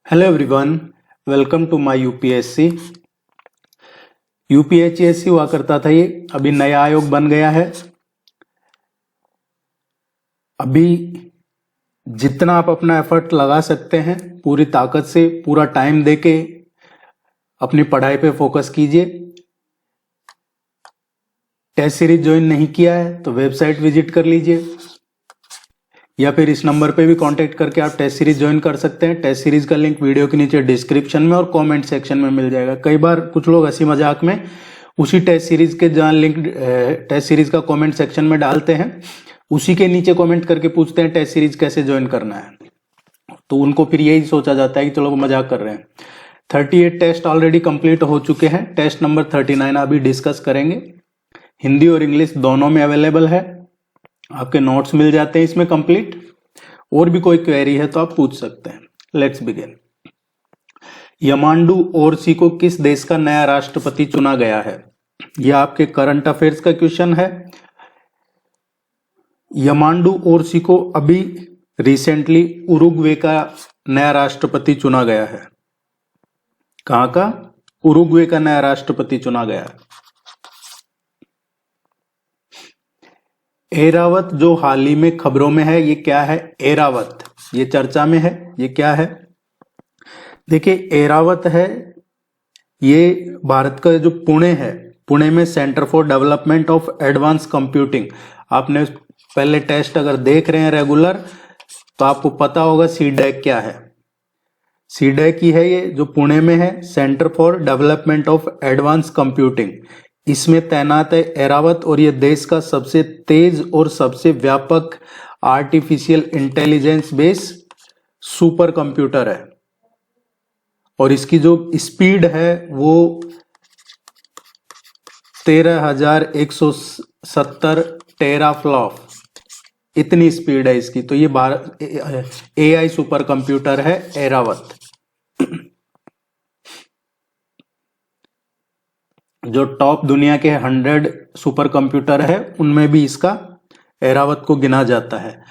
Hello everyone, welcome to my UPSC. UPHSC हुआ करता था, ये अभी नया आयोग बन गया है। अभी जितना आप अपना एफर्ट लगा सकते हैं, पूरी ताकत से पूरा टाइम देके अपनी पढ़ाई पे फोकस कीजिए। टेस्ट सीरीज ज्वाइन नहीं किया है तो वेबसाइट विजिट कर लीजिए, या फिर इस नंबर पे भी कांटेक्ट करके आप टेस्ट सीरीज ज्वाइन कर सकते हैं। टेस्ट सीरीज का लिंक वीडियो के नीचे डिस्क्रिप्शन में और कमेंट सेक्शन में मिल जाएगा। कई बार कुछ लोग हंसी मजाक में उसी टेस्ट सीरीज के जहाँ लिंक टेस्ट सीरीज का कमेंट सेक्शन में डालते हैं, उसी के नीचे कमेंट करके पूछते हैं टेस्ट सीरीज कैसे ज्वाइन करना है, तो उनको फिर यही सोचा जाता है कि चलो मजाक कर रहे हैं। 38 टेस्ट ऑलरेडी कंप्लीट हो चुके हैं। टेस्ट नंबर 39 अभी डिस्कस करेंगे। हिंदी और इंग्लिश दोनों में अवेलेबल है, आपके नोट्स मिल जाते हैं इसमें कंप्लीट। और भी कोई क्वेरी है तो आप पूछ सकते हैं। Let's begin. यमांडू ओरसी को किस देश का नया राष्ट्रपति चुना गया है? यह आपके करंट अफेयर्स का क्वेश्चन है। यमांडू ओरसी को अभी रिसेंटली उरुग्वे का नया राष्ट्रपति चुना गया है। कहां का? उरुग्वे का नया राष्ट्रपति चुना गया है। एरावत जो हाल ही में खबरों में है, ये क्या है? एरावत, ये चर्चा में है। ये क्या है? देखिए, एरावत है, ये भारत का जो पुणे है, पुणे में centre for development of advance computing. आपने पहले टेस्ट अगर देख रहे हैं रेगुलर तो आपको पता होगा सीडैक क्या है। सीडैक ही है ये, जो पुणे में है, centre for development of advance computing. इसमें तैनात है एरावत, और यह देश का सबसे तेज और सबसे व्यापक artificial intelligence based super computer है। और इसकी जो स्पीड है वो 13,170 टेराफ्लॉप, इतनी स्पीड है इसकी। तो ये भारत एआई सुपर कंप्यूटर है एरावत। जो टॉप दुनिया के 100 सुपर कंप्यूटर है उनमें भी इसका एरावत को गिना जाता है।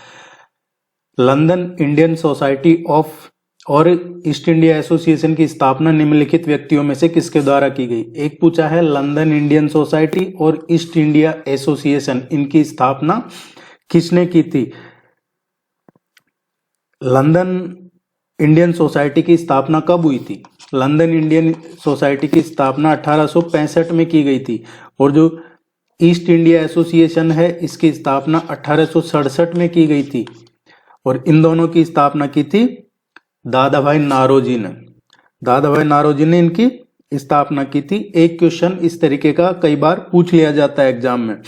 लंदन इंडियन सोसाइटी ऑफ और ईस्ट इंडिया एसोसिएशन की स्थापना निम्नलिखित व्यक्तियों में से किसके द्वारा की गई? एक पूछा है, लंदन इंडियन सोसाइटी और ईस्ट इंडिया एसोसिएशन, इनकी स्थापना किसने की थी? लंदन इंडियन सोसाइटी की स्थापना कब हुई थी? लंदन इंडियन सोसाइटी की स्थापना 1865 में की गई थी। और जो ईस्ट इंडिया एसोसिएशन है, इसकी स्थापना 1867 में की गई थी। और इन दोनों की स्थापना की थी दादा भाई नारोजी ने। दादा भाई नारोजी ने इनकी स्थापना की थी। एक क्वेश्चन इस तरीके का कई बार पूछ लिया जाता है एग्जाम में।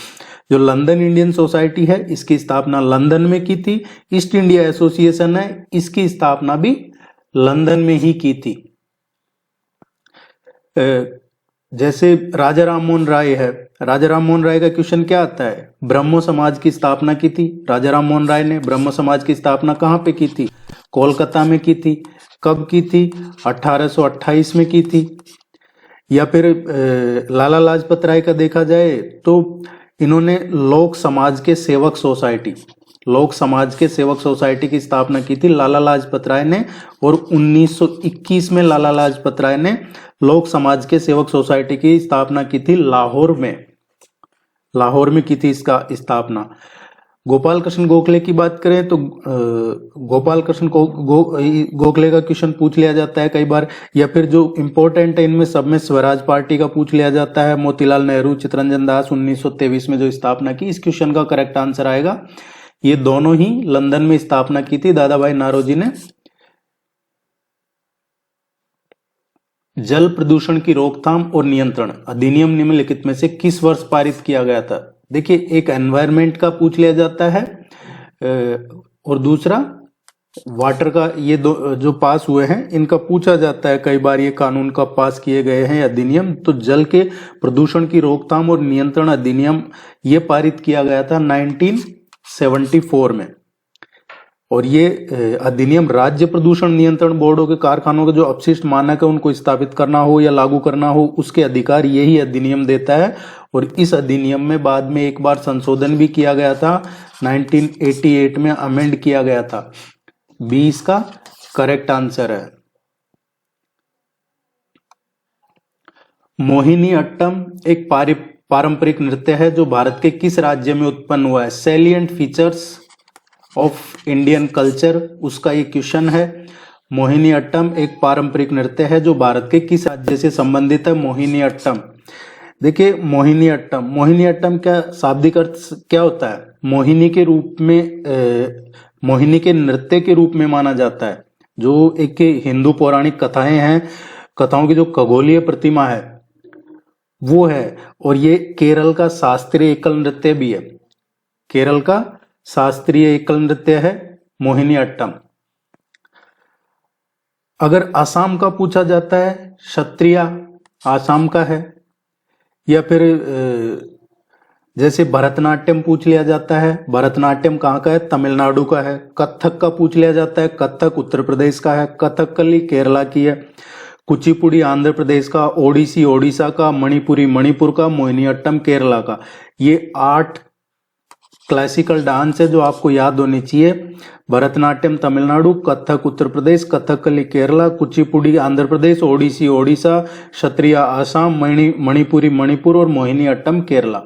जो लंदन इंडियन सोसाइटी है, इसकी स्थापना लंदन में की थी। ईस्ट इंडिया एसोसिएशन है, इसकी स्थापना भी लंदन में ही की थी। जैसे राजा राम मोहन राय है, राजा राम मोहन राय का क्वेश्चन क्या आता है? ब्रह्मो समाज की स्थापना की थी राजा राम मोहन राय ने। ब्रह्मो समाज की स्थापना कहाँ पे की थी? कोलकाता में की थी। कब की थी? 1828 में की थी। या फिर लाला लाजपत राय का देखा जाए तो इन्होंने लोक समाज के सेवक सोसाइटी, लोक समाज के सेवक सोसाइटी की स्थापना की थी लाला लाजपत राय ने। और 1921 में लाला लाजपत राय ने लोक समाज के सेवक सोसाइटी की स्थापना की थी लाहौर में। लाहौर में की थी इसका स्थापना। गोपाल कृष्ण गोखले की बात करें तो गोपाल कृष्ण गोखले का क्वेश्चन पूछ लिया जाता है कई बार। या फिर जो इंपॉर्टेंट है इनमें सब में स्वराज पार्टी का पूछ लिया जाता है। मोतीलाल नेहरू, चित्तरंजन दास, 1923 में जो स्थापना की। इस क्वेश्चन का करेक्ट आंसर आएगा, ये दोनों ही लंदन में स्थापना की थी दादा भाई नारोजी ने। जल प्रदूषण की रोकथाम और नियंत्रण अधिनियम निम्नलिखित में से किस वर्ष पारित किया गया था? देखिए, एक एनवायरमेंट का पूछ लिया जाता है और दूसरा वाटर का। ये दो जो पास हुए हैं इनका पूछा जाता है कई बार, ये कानून कब पास किए गए हैं अधिनियम। तो जल के प्रदूषण की रोकथाम और नियंत्रण अधिनियम ये पारित किया गया था 1974 में। और ये अधिनियम राज्य प्रदूषण नियंत्रण बोर्डों के कारखानों के जो अपशिष्ट मानक है उनको स्थापित करना हो या लागू करना हो, उसके अधिकार यही अधिनियम देता है। और इस अधिनियम में बाद में एक बार संशोधन भी किया गया था, 1988 में अमेंड किया गया था। बी इसका करेक्ट आंसर है। मोहिनी अट्टम एक पारंपरिक नृत्य है जो भारत के किस राज्य में उत्पन्न हुआ है? Salient features of Indian culture, उसका ये क्वेश्चन है। मोहिनी अट्टम एक पारंपरिक नृत्य है जो भारत के किस राज्य से संबंधित है? मोहिनी अट्टम। देखिए मोहिनी अट्टम का शाब्दिक अर्थ क्या होता है? मोहिनी के रूप में मोहिनी के नृत्य के रूप में माना जाता है। जो एक हिंदू पौराणिक कथाएं हैं, कथाओं की जो खगोलीय प्रतिमा है वो है, और ये केरल का शास्त्रीय एकल नृत्य भी है। केरल का शास्त्रीय एकल नृत्य है मोहिनी अट्टम। अगर असम का पूछा जाता है, क्षत्रिया आसाम का है, या फिर जैसे भरतनाट्यम पूछ लिया जाता है, भरतनाट्यम कहाँ का है? तमिलनाडु का है। कथक का पूछ लिया जाता है, कथक उत्तर प्रदेश का है। कथकली केरला की है। कुचिपुड़ी आंध्र प्रदेश का। ओडिसी ओडिशा का। मणिपुरी मणिपुर का। मोहिनीअट्टम केरला का। ये 8 क्लासिकल डांस है जो आपको याद होनी चाहिए। भरतनाट्यम तमिलनाडु, कथक उत्तर प्रदेश, कथकली केरला, कुचिपुड़ी आंध्र प्रदेश, ओडिसी ओडिशा, क्षत्रिया आसाम, मणिपुरी मणिपुर और मोहिनीअट्टम केरला।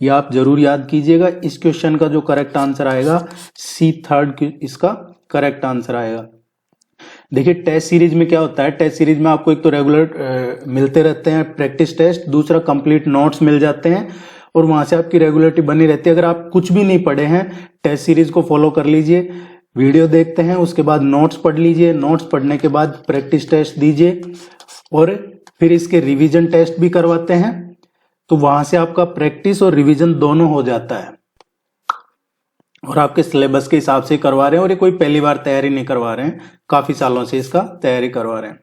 ये आप जरूर याद कीजिएगा। इस क्वेश्चन का जो करेक्ट आंसर आएगा C थर्ड इसका करेक्ट आंसर आएगा। देखिए टेस्ट सीरीज में क्या होता है, टेस्ट सीरीज में आपको एक तो रेगुलर मिलते रहते हैं प्रैक्टिस टेस्ट, दूसरा कंप्लीट नोट्स मिल जाते हैं और वहां से आपकी रेगुलरिटी बनी रहती है। अगर आप कुछ भी नहीं पढ़े हैं, टेस्ट सीरीज को फॉलो कर लीजिए, वीडियो देखते हैं, उसके बाद नोट्स पढ़ लीजिए, नोट्स पढ़ने के बाद प्रैक्टिस टेस्ट दीजिए और फिर इसके रिवीजन टेस्ट भी करवाते हैं, तो वहां से आपका प्रैक्टिस और रिवीजन दोनों हो जाता है और आपके सिलेबस के हिसाब से करवा रहे हैं। और ये कोई पहली बार तैयारी नहीं करवा रहे हैं, काफी सालों से इसका तैयारी करवा रहे हैं।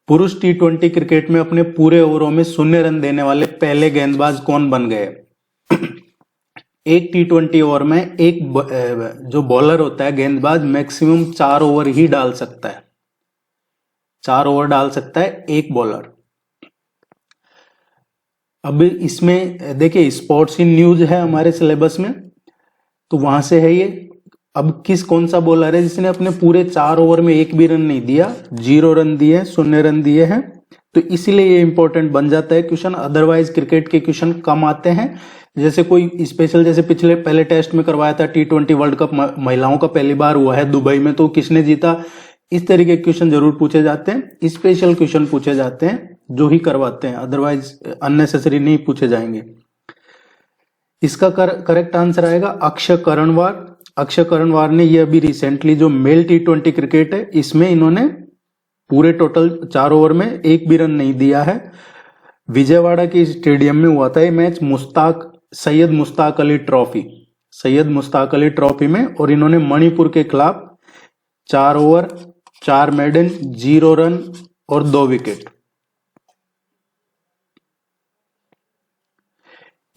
पुरुष T20 क्रिकेट में अपने पूरे ओवरों में 0 रन देने वाले पहले गेंदबाज कौन बन गए? एक T20 ओवर में एक जो बॉलर होता है गेंदबाज मैक्सिमम 4 ओवर ही डाल सकता है। 4 ओवर डाल सकता है एक बॉलर। अब इसमें देखिए स्पोर्ट्स इन न्यूज है हमारे सिलेबस में, तो वहां से है ये। अब कौन सा बॉलर है जिसने अपने पूरे 4 ओवर में एक भी रन नहीं दिया, 0 रन दिए, 0 रन दिए हैं, तो इसीलिए ये इंपॉर्टेंट बन जाता है क्वेश्चन। अदरवाइज क्रिकेट के क्वेश्चन कम आते हैं। जैसे कोई स्पेशल, जैसे पहले टेस्ट में करवाया था T20 वर्ल्ड कप महिलाओं का पहली बार हुआ है दुबई में, तो किसने जीता, इस तरीके के क्वेश्चन जरूर पूछे जाते हैं। स्पेशल क्वेश्चन पूछे जाते हैं जो ही करवाते हैं, अदरवाइज अननेसेसरी नहीं पूछे जाएंगे। इसका करेक्ट आंसर आएगा अक्षय करणवार। अक्षय करणवार ने ये अभी रिसेंटली जो मेल T20 क्रिकेट है इसमें इन्होंने पूरे टोटल 4 ओवर में एक भी रन नहीं दिया है। विजयवाड़ा के स्टेडियम में हुआ था ये मैच, सैयद मुश्ताक अली ट्रॉफी में, और इन्होंने मणिपुर के खिलाफ 4 ओवर 4 मेडन 0 रन और 2 विकेट।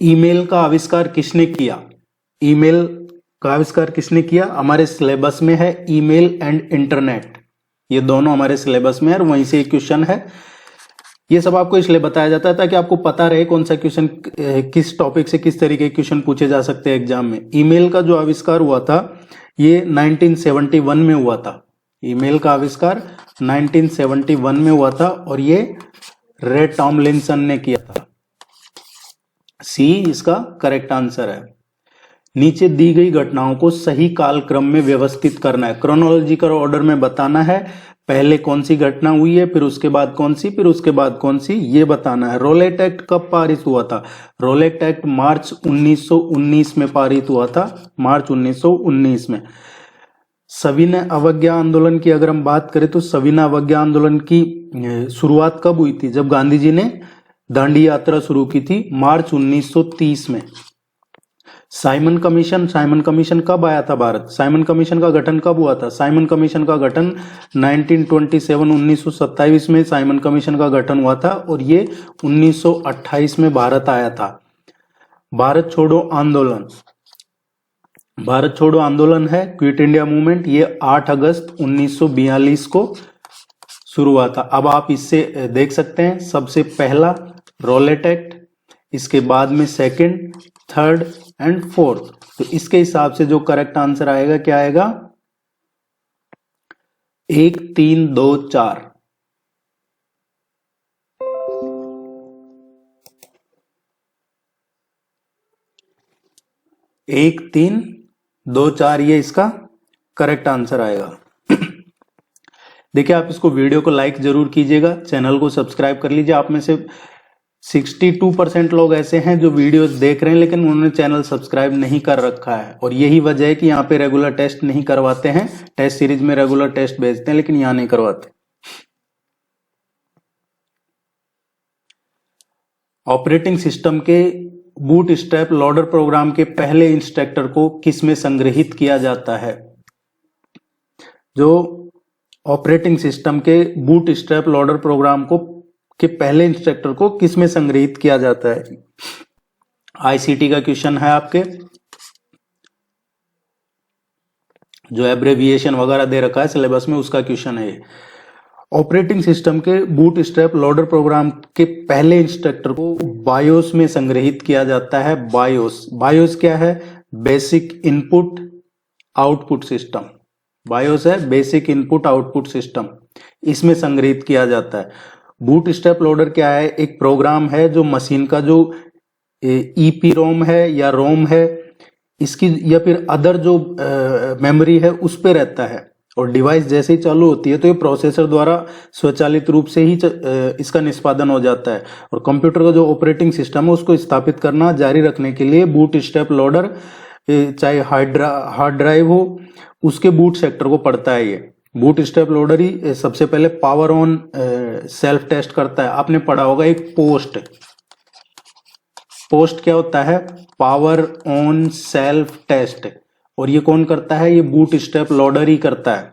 ईमेल का आविष्कार किसने किया? ईमेल का आविष्कार किसने किया? हमारे सिलेबस में है ईमेल एंड इंटरनेट, ये दोनों हमारे सिलेबस में है और वहीं से एक क्वेश्चन है। ये सब आपको इसलिए बताया जाता है ताकि आपको पता रहे कौन सा क्वेश्चन किस टॉपिक से किस तरीके के क्वेश्चन पूछे जा सकते हैं एग्जाम में। ईमेल का जो आविष्कार हुआ था ये 1971 में हुआ था। ईमेल का आविष्कार 1971 में हुआ था और ये रे टॉमलिंसन ने किया था। सी इसका करेक्ट आंसर है। नीचे दी गई घटनाओं को सही कालक्रम में व्यवस्थित करना है, क्रोनोलॉजिकल ऑर्डर में बताना है। पहले कौन सी घटना हुई है, फिर उसके बाद कौन सी, फिर उसके बाद कौन सी, ये बताना है। रोलेट एक्ट कब पारित हुआ था? रोलेट एक्ट मार्च 1919 में पारित हुआ था, मार्च 1919 में। सविनय अवज्ञा आंदोलन की अगर हम बात करें तो सविनय अवज्ञा आंदोलन की शुरुआत कब हुई थी? जब गांधी जी ने दांडी यात्रा शुरू की थी, मार्च 1930 में। साइमन कमीशन कब आया था भारत? साइमन कमीशन का गठन कब हुआ था? साइमन कमीशन का गठन 1927 में साइमन कमीशन का गठन हुआ था और ये 1928 में भारत आया था। भारत छोड़ो आंदोलन है, क्विट इंडिया मूवमेंट, ये 8 अगस्त 1942 को शुरू हुआ था। अब आप इससे देख सकते हैं, सबसे पहला रोलेट एक्ट, इसके बाद में सेकंड, थर्ड एंड फोर्थ, तो इसके हिसाब से जो करेक्ट आंसर आएगा क्या आएगा? 1 3 2 4। 1324 ये इसका करेक्ट आंसर आएगा। देखिए, आप इसको वीडियो को लाइक जरूर कीजिएगा, चैनल को सब्सक्राइब कर लीजिए। आप में से 62% लोग ऐसे हैं जो वीडियोस देख रहे हैं लेकिन उन्होंने चैनल सब्सक्राइब नहीं कर रखा है, और यही वजह है कि यहाँ पे रेगुलर टेस्ट नहीं करवाते हैं। टेस्ट सीरीज में रेगुलर टेस्ट भेजते हैं लेकिन यहाँ नहीं करवाते। ऑपरेटिंग सिस्टम के बूट स्ट्रैप लोडर प्रोग्राम के पहले इंस्ट्रक्टर को किसमें संग्रहित किया जाता है? जो ऑपरेटिंग सिस्टम के बूट स्ट्रैप लोडर प्रोग्राम को के पहले इंस्ट्रक्टर को किसमें संग्रहित किया जाता है? आईसीटी का क्वेश्चन है आपके, जो एब्रेविएशन वगैरह दे रखा है सिलेबस में, उसका क्वेश्चन है ये। ऑपरेटिंग सिस्टम के बूट स्ट्रैप लोडर प्रोग्राम के पहले इंस्ट्रक्टर को बायोस में संग्रहित किया जाता है। बायोस क्या है? Basic input output system. BIOS है बेसिक इनपुट आउटपुट सिस्टम, इसमें संग्रहित किया जाता है। बूट स्ट्रैप लोडर क्या है? एक प्रोग्राम है जो मशीन का जो ईपी रोम है या रोम है इसकी, या फिर अदर जो मेमोरी है उस पे रहता है, और डिवाइस जैसे ही चालू होती है तो ये प्रोसेसर द्वारा स्वचालित रूप से ही इसका निष्पादन हो जाता है। और कंप्यूटर का जो ऑपरेटिंग सिस्टम है उसको स्थापित करना जारी रखने के लिए बूट स्ट्रैप लोडर, चाहे हार्ड ड्राइव हो, उसके बूट सेक्टर को पढ़ता है। ये बूट स्ट्रैप लोडर ही सबसे पहले पावर ऑन सेल्फ टेस्ट करता है। आपने पढ़ा होगा एक पोस्ट क्या होता है? पावर ऑन सेल्फ टेस्ट, और ये कौन करता है? ये बूट स्ट्रैप लोडर ही करता है।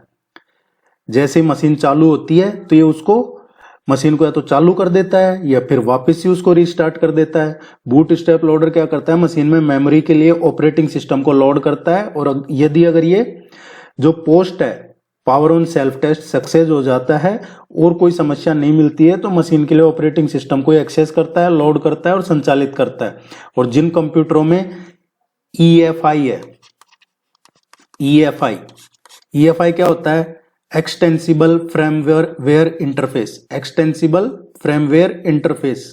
जैसे मशीन चालू होती है तो ये उसको मशीन को या तो चालू कर देता है या फिर वापस से उसको रीस्टार्ट कर देता है। बूट स्ट्रैप लोडर क्या करता है? मशीन में मेमोरी के लिए ऑपरेटिंग सिस्टम को लोड करता है, और यदि अगर ये जो पोस्ट है power on self test success हो जाता है और कोई समस्या नहीं मिलती है तो मशीन के लिए ऑपरेटिंग सिस्टम को एक्सेस करता है, लोड करता है और संचालित करता है। और जिन कंप्यूटरों में EFI है, EFI क्या होता है? Extensible firmware interface. Extensible firmware interface,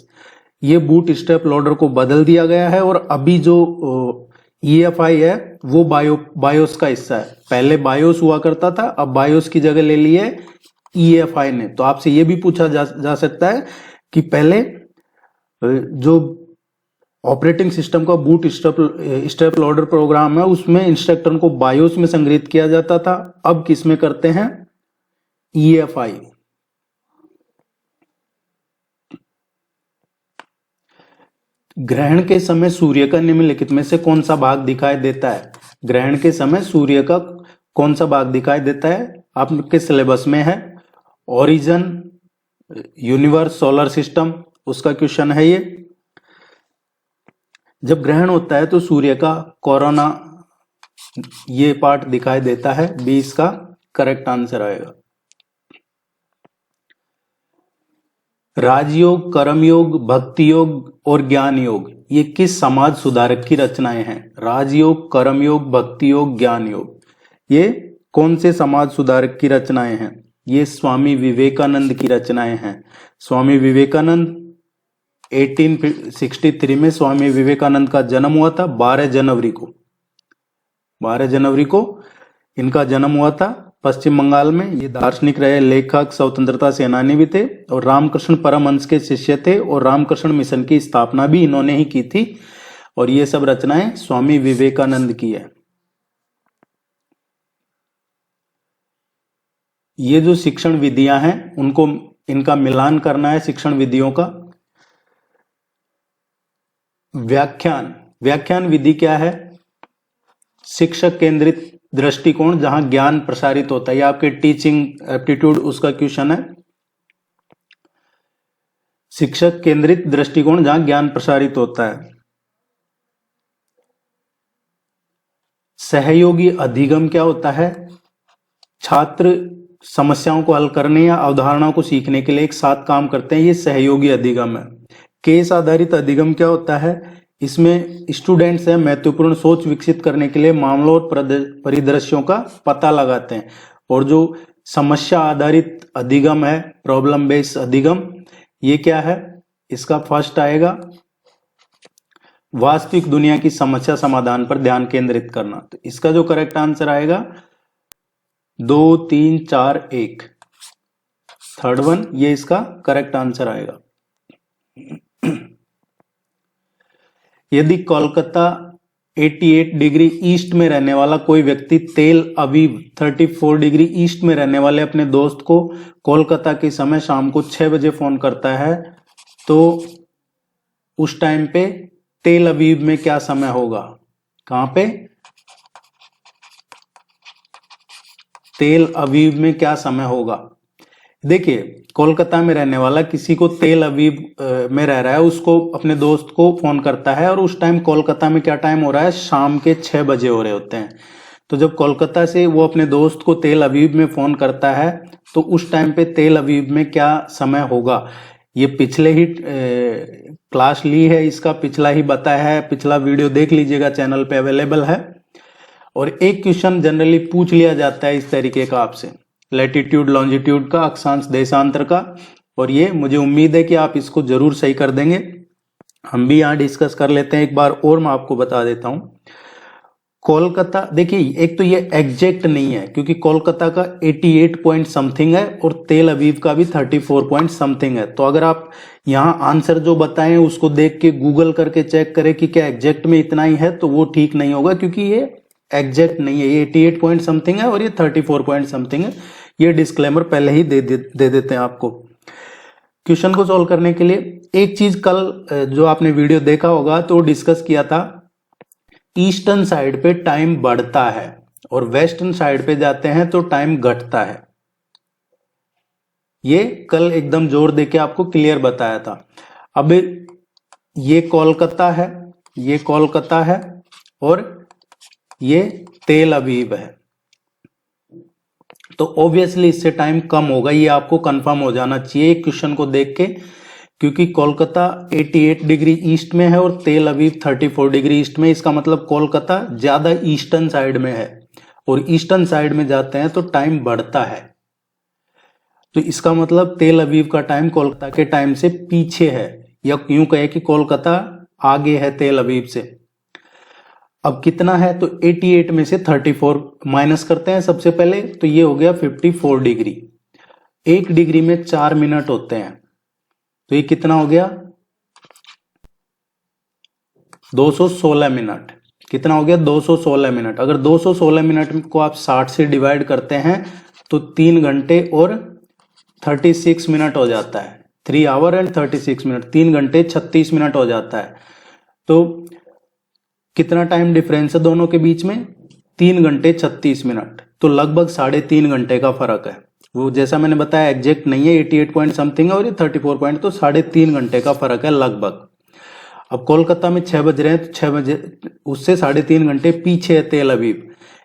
ये बूट स्ट्रैप लोडर को बदल दिया गया है, और अभी जो EFI है वो बायोस का हिस्सा है। पहले बायोस हुआ करता था, अब बायोस की जगह ले ली है EFI ने। तो आपसे ये भी पूछा जा सकता है कि पहले जो ऑपरेटिंग सिस्टम का बूट स्ट्रैप लोडर प्रोग्राम है उसमें इंस्ट्रक्टर को बायोस में संग्रहित किया जाता था, अब किस में करते हैं? EFI। ग्रहण के समय सूर्य का निम्नलिखित में से कौन सा भाग दिखाई देता है? ग्रहण के समय सूर्य का कौन सा भाग दिखाई देता है? आपके सिलेबस में है ओरिजिन, यूनिवर्स, सोलर सिस्टम, उसका क्वेश्चन है ये। जब ग्रहण होता है तो सूर्य का कोरोना ये पार्ट दिखाई देता है, 20 का करेक्ट आंसर आएगा। राजयोग, कर्मयोग, भक्ति योग और ज्ञान योग ये किस समाज सुधारक की रचनाएं हैं? राजयोग, कर्मयोग, भक्ति योग, ज्ञान योग ये कौन से समाज सुधारक की रचनाएं हैं? ये स्वामी विवेकानंद की रचनाएं हैं। स्वामी विवेकानंद 1863 में स्वामी विवेकानंद का जन्म हुआ था। 12 जनवरी को इनका जन्म हुआ था पश्चिम बंगाल में। ये दार्शनिक रहे, लेखक, स्वतंत्रता सेनानी भी थे और रामकृष्ण परमहंस के शिष्य थे, और रामकृष्ण मिशन की स्थापना भी इन्होंने ही की थी। और ये सब रचनाएं स्वामी विवेकानंद की है। ये जो शिक्षण विधियां हैं उनको इनका मिलान करना है शिक्षण विधियों का। व्याख्यान विधि क्या है? शिक्षक केंद्रित दृष्टिकोण जहां ज्ञान प्रसारित होता है। ये आपके टीचिंग एप्टीट्यूड उसका क्वेश्चन है। शिक्षक केंद्रित दृष्टिकोण जहां ज्ञान प्रसारित होता है। सहयोगी अधिगम क्या होता है? छात्र समस्याओं को हल करने या अवधारणाओं को सीखने के लिए एक साथ काम करते हैं, ये सहयोगी अधिगम है। केस आधारित अधिगम क्या होता है? इसमें स्टूडेंट्स है महत्वपूर्ण सोच विकसित करने के लिए मामलों और परिदृश्यों का पता लगाते हैं। और जो समस्या आधारित अधिगम है, प्रॉब्लम बेस्ड अधिगम, ये क्या है? इसका फर्स्ट आएगा वास्तविक दुनिया की समस्या समाधान पर ध्यान केंद्रित करना। तो इसका जो करेक्ट आंसर आएगा 2, 3, 4, 1, थर्ड वन, ये इसका करेक्ट आंसर आएगा। यदि कोलकाता 88 डिग्री ईस्ट में रहने वाला कोई व्यक्ति तेल अवीव 34 डिग्री ईस्ट में रहने वाले अपने दोस्त को कोलकाता के समय शाम को 6 बजे फोन करता है, तो उस टाइम पे तेल अवीव में क्या समय होगा? कहां पे? तेल अवीव में क्या समय होगा? देखिए, कोलकाता में रहने वाला किसी को तेल अवीव में रह रहा है, उसको अपने दोस्त को फोन करता है और उस टाइम कोलकाता में क्या टाइम हो रहा है? शाम के 6 बजे हो रहे होते हैं। तो जब कोलकाता से वो अपने दोस्त को तेल अवीव में फोन करता है तो उस टाइम पे तेल अवीव में क्या समय होगा? ये पिछले ही क्लास ली है, इसका पिछला ही बताया है, पिछला वीडियो देख लीजिएगा, चैनल पे अवेलेबल है। और एक क्वेश्चन जनरली पूछ लिया जाता है इस तरीके का आपसे, लैटिट्यूड लॉन्जिट्यूड का, अक्षांश देशांतर का, और ये मुझे उम्मीद है कि आप इसको जरूर सही कर देंगे। हम भी यहाँ डिस्कस कर लेते हैं एक बार और, मैं आपको बता देता हूँ। कोलकाता, देखिए एक तो ये एग्जैक्ट नहीं है क्योंकि कोलकाता का 88 पॉइंट समथिंग है और तेल अवीव का भी 34 पॉइंट समथिंग है। तो अगर आप यहाँ आंसर जो बताएं उसको देख के गूगल करके चेक करें कि क्या एग्जैक्ट में इतना ही है, तो वो ठीक नहीं होगा क्योंकि ये एग्जैक्ट नहीं है। ये 88 पॉइंट समथिंग है और ये 34 पॉइंट समथिंग है। ये डिस्क्लेमर पहले ही दे देते हैं आपको। क्वेश्चन को सॉल्व करने के लिए एक चीज कल जो आपने वीडियो देखा होगा तो डिस्कस किया था, ईस्टर्न साइड पे टाइम बढ़ता है और वेस्टर्न साइड पे जाते हैं तो टाइम घटता है। ये कल एकदम जोर देके आपको क्लियर बताया था। अब ये कोलकाता है, ये कोलकाता है और ये तेल अवीव है, तो ऑब्वियसली इससे टाइम कम होगा, ये आपको कंफर्म हो जाना चाहिए क्वेश्चन को देख के, क्योंकि कोलकाता 88 डिग्री ईस्ट में है और तेल अवीव 34 डिग्री ईस्ट में। इसका मतलब कोलकाता ज्यादा ईस्टर्न साइड में है और ईस्टर्न साइड में जाते हैं तो टाइम बढ़ता है। तो इसका मतलब तेल अवीव का टाइम कोलकाता के टाइम से पीछे है, या यूं कहे कि कोलकाता आगे है तेल अवीव से। अब कितना है? तो 88 में से 34 माइनस करते हैं सबसे पहले, तो ये हो गया 54 डिग्री। 1 डिग्री में 4 मिनट होते हैं, तो ये कितना हो गया? 216 मिनट। कितना हो गया? 216 मिनट। अगर 216 मिनट को आप 60 से डिवाइड करते हैं तो 3 घंटे और 36 मिनट हो जाता है। 3 आवर एंड 36 मिनट, 3 घंटे 36 मिनट हो जाता है। तो कितना टाइम डिफरेंस है दोनों के बीच में? 3 घंटे 36 मिनट। तो लगभग 3.5 घंटे का फर्क है। वो जैसा मैंने बताया एग्जैक्ट नहीं है, 88 पॉइंट समथिंग है और ये 34 पॉइंट, तो 3.5 घंटे का फर्क है लगभग। अब कोलकाता में 6 बज रहे हैं तो 6 बजे उससे 3.5 घंटे पीछे है तेल अवीव।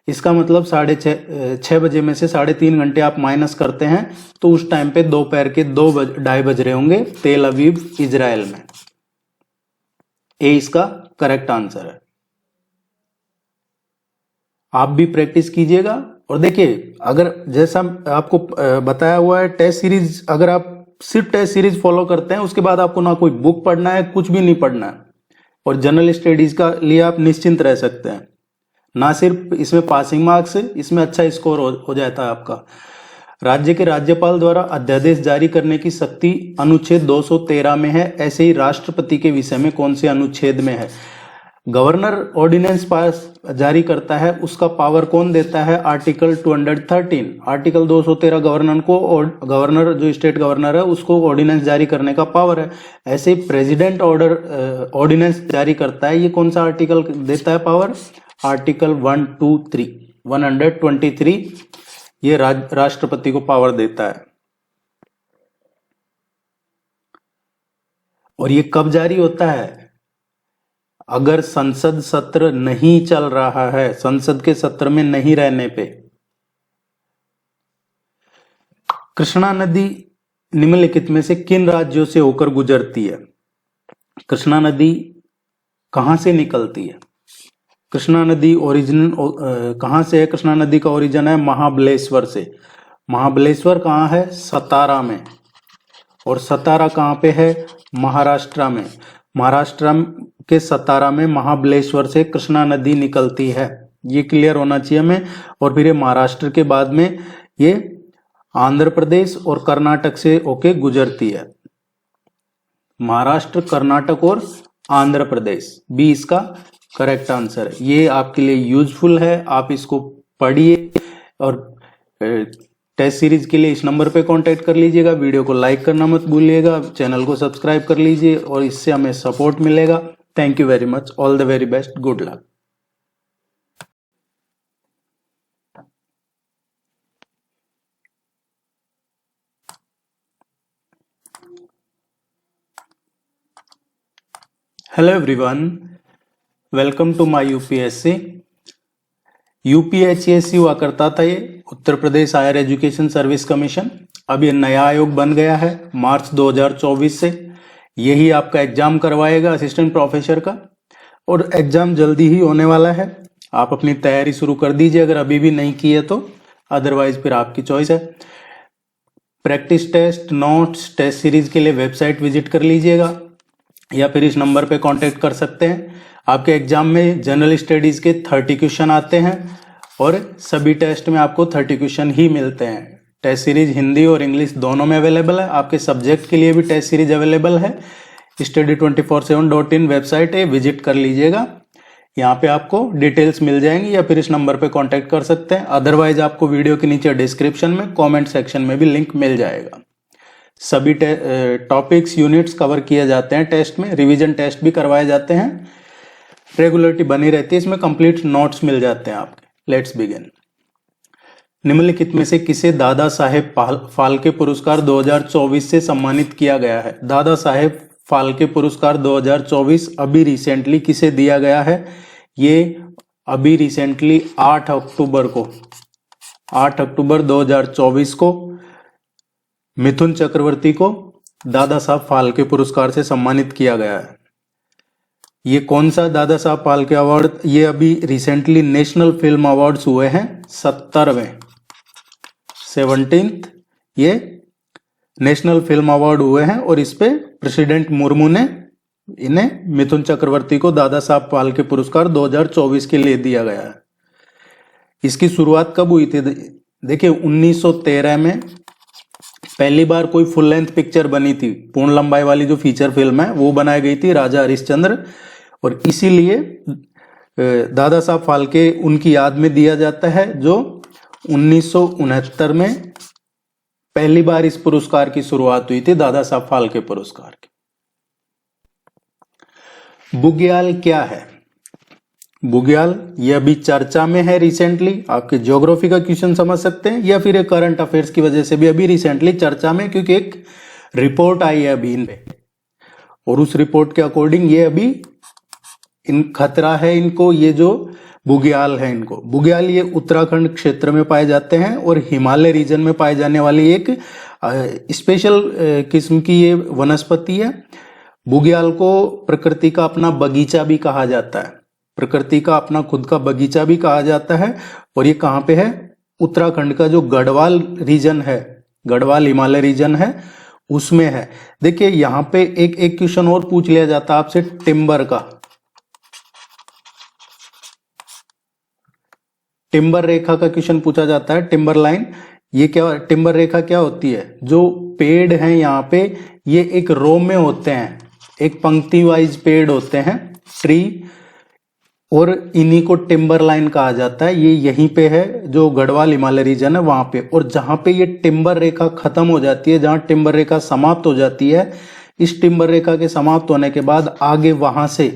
इसका मतलब 6 बजे में से 3.5 घंटे आप माइनस करते हैं तो उस टाइम पे दोपहर के 2:30 बज रहे होंगे तेल अवीव इजराइल में। ये इसका करेक्ट आंसर है। आप भी प्रैक्टिस कीजिएगा और देखिए, अगर जैसा आपको बताया हुआ है टेस्ट सीरीज, अगर आप सिर्फ टेस्ट सीरीज फॉलो करते हैं उसके बाद आपको ना कोई बुक पढ़ना है, कुछ भी नहीं पढ़ना है, और जनरल स्टडीज का लिए आप निश्चिंत रह सकते हैं। ना सिर्फ इसमें पासिंग मार्क्स, इसमें अच्छा स्कोर हो जाता है आपका। राज्य के राज्यपाल द्वारा अध्यादेश जारी करने की शक्ति अनुच्छेद 213 में है, ऐसे ही राष्ट्रपति के विषय में कौन से अनुच्छेद में है? गवर्नर ऑर्डिनेंस पास जारी करता है, उसका पावर कौन देता है? आर्टिकल 213। आर्टिकल 213 गवर्नर को, और गवर्नर जो स्टेट गवर्नर है उसको ऑर्डिनेंस जारी करने का पावर है। ऐसे प्रेसिडेंट ऑर्डिनेंस जारी करता है, ये कौन सा आर्टिकल देता है पावर? आर्टिकल 123 ये राष्ट्रपति को पावर देता है। और ये कब जारी होता है? अगर संसद सत्र नहीं चल रहा है, संसद के सत्र में नहीं रहने पे। कृष्णा नदी निम्नलिखित में से किन राज्यों से होकर गुजरती है? कृष्णा नदी कहां से निकलती है? कृष्णा नदी ओरिजिन कहां से है? कृष्णा नदी का ओरिजिन है महाबलेश्वर से। महाबलेश्वर कहां है? सतारा में। और सतारा कहां पे है? महाराष्ट्र में। महाराष्ट्र के सतारा में महाबलेश्वर से कृष्णा नदी निकलती है, ये क्लियर होना चाहिए हमें। और फिर ये महाराष्ट्र के बाद में ये आंध्र प्रदेश और कर्नाटक से होके गुजरती है। महाराष्ट्र, कर्नाटक और आंध्र प्रदेश, बी इसका करेक्ट आंसर है। ये आपके लिए यूजफुल है, आप इसको पढ़िए और टेस्ट सीरीज के लिए इस नंबर पे कांटेक्ट कर लीजिएगा। वीडियो को लाइक करना मत भूलिएगा, चैनल को सब्सक्राइब कर लीजिए और इससे हमें सपोर्ट मिलेगा। Thank you very much, all the very best, good luck. Hello everyone, welcome to my UPSC. UPHSC हुआ करता था ये, Uttar Pradesh higher education service commission. अब ये नया आयोग बन गया है मार्च 2024 से। यही आपका एग्जाम करवाएगा असिस्टेंट प्रोफेसर का, और एग्जाम जल्दी ही होने वाला है। आप अपनी तैयारी शुरू कर दीजिए अगर अभी भी नहीं की है तो, अदरवाइज फिर आपकी चॉइस है। Practice test, notes, test series के लिए वेबसाइट विजिट कर लीजिएगा या फिर इस नंबर पे कांटेक्ट कर सकते हैं। आपके एग्जाम में जनरल स्टडीज के 30 क्वेश्चन आते हैं और सभी टेस्ट में आपको 30 क्वेश्चन ही मिलते हैं। टेस्ट सीरीज हिंदी और इंग्लिश दोनों में अवेलेबल है। आपके सब्जेक्ट के लिए भी टेस्ट सीरीज अवेलेबल है। study247.in वेबसाइट है, विजिट कर लीजिएगा। यहाँ पे आपको डिटेल्स मिल जाएंगी या फिर इस नंबर पे कांटेक्ट कर सकते हैं। अदरवाइज आपको वीडियो के नीचे डिस्क्रिप्शन में कमेंट सेक्शन में भी लिंक मिल जाएगा। सभी टॉपिक्स, यूनिट्स कवर किए जाते हैं टेस्ट में, रिवीजन टेस्ट भी करवाए जाते हैं, रेगुलरिटी बनी रहती है इसमें, कंप्लीट नोट्स मिल जाते हैं आपके। Let's begin. निम्नलिखित में से किसे दादा साहेब फाल्के पुरस्कार 2024 से सम्मानित किया गया है? दादा साहेब फाल्के पुरस्कार 2024 अभी रिसेंटली किसे दिया गया है? ये अभी रिसेंटली 8 अक्टूबर 2024 को मिथुन चक्रवर्ती को दादा साहब फाल्के पुरस्कार से सम्मानित किया गया है। ये कौन सा दादा साहब फाल्के अवार्ड? ये अभी रिसेंटली नेशनल फिल्म अवार्ड्स हुए हैं 17th ये नेशनल फिल्म अवार्ड हुए हैं और इस पे प्रेसिडेंट मुर्मू ने इन्हें मिथुन चक्रवर्ती को दादा साहब फाल्के पुरस्कार 2024 के लिए दिया गया है। इसकी शुरुआत कब हुई थी? देखिए 1913 में पहली बार कोई फुल लेंथ पिक्चर बनी थी, पूर्ण लंबाई वाली जो फीचर फिल्म है वो बनाई गई थी, राजा हरिश्चंद्र, और इसीलिए दादा साहब फाल्के उनकी याद में दिया जाता है, जो 1969 में पहली बार इस पुरस्कार की शुरुआत हुई थी, दादा साहब फाल्के पुरस्कार की। बुग्याल क्या है? बुग्याल ये अभी चर्चा में है रिसेंटली। आपके ज्योग्राफी का क्वेश्चन समझ सकते हैं या फिर करंट अफेयर्स की वजह से भी अभी रिसेंटली चर्चा में, क्योंकि एक रिपोर्ट आई है अभी इन पे, और उस रिपोर्ट के अकॉर्डिंग ये अभी इन खतरा है इनको, ये जो बुग्याल है इनको। बुग्याल ये उत्तराखंड क्षेत्र में पाए जाते हैं और हिमालय रीजन में पाए जाने वाली एक स्पेशल किस्म की ये वनस्पति है। बुग्याल को प्रकृति का अपना बगीचा भी कहा जाता है, प्रकृति का अपना खुद का बगीचा भी कहा जाता है। और ये कहाँ पे है? उत्तराखंड का जो गढ़वाल रीजन है, गढ़वाल हिमालय रीजन है, उसमें है। देखिए यहाँ पे एक क्वेश्चन और पूछ लिया जाता है आपसे टिम्बर का। टिम्बर रेखा का क्वेश्चन पूछा जाता है, टिम्बर लाइन। ये क्या, टिम्बर रेखा क्या होती है? जो पेड़ हैं यहाँ पे ये एक रो में होते हैं, एक पंक्ति वाइज पेड़ होते हैं, ट्री, और इन्हीं को टिम्बर लाइन कहा जाता है। ये यहीं पे है जो गढ़वाल हिमालय रीजन है वहां पे। और जहां पे ये टिम्बर रेखा खत्म हो जाती है, जहां टिम्बर रेखा समाप्त हो जाती है, इस टिम्बर रेखा के समाप्त होने के बाद आगे वहां से